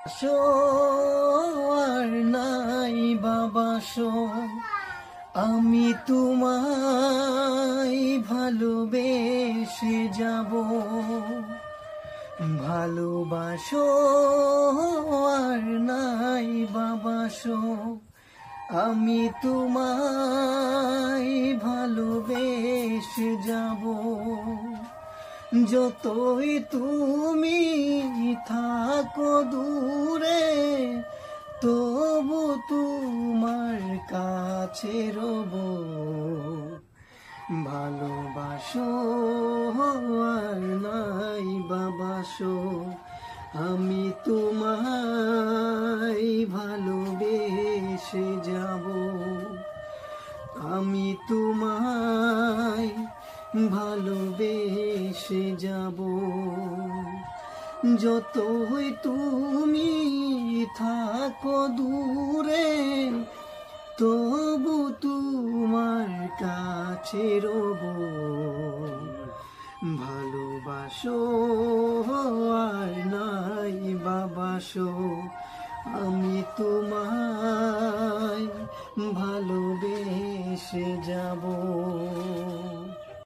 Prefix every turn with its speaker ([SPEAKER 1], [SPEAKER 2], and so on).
[SPEAKER 1] Show আর নাই বাবাসো, আমি তোমায় ভালোবেসে যাব। ভালোবাসো আর নাই বাবাসো, আমি তোমায় ভালোবেসে যাব। যতই তুমি থাকো দূরে, তবু তোমার কাছে রব। ভালোবাসো আর নাই বাবাসো, আমি তোমায় ভালোবেসে যাব। আমি তোমায় ভালোবেসে যাব। যতই তুমি থাকো দূরে, তবু তোমার কাছে রব। ভালোবাসো আর নাই বাবাসো, আমি তোমায়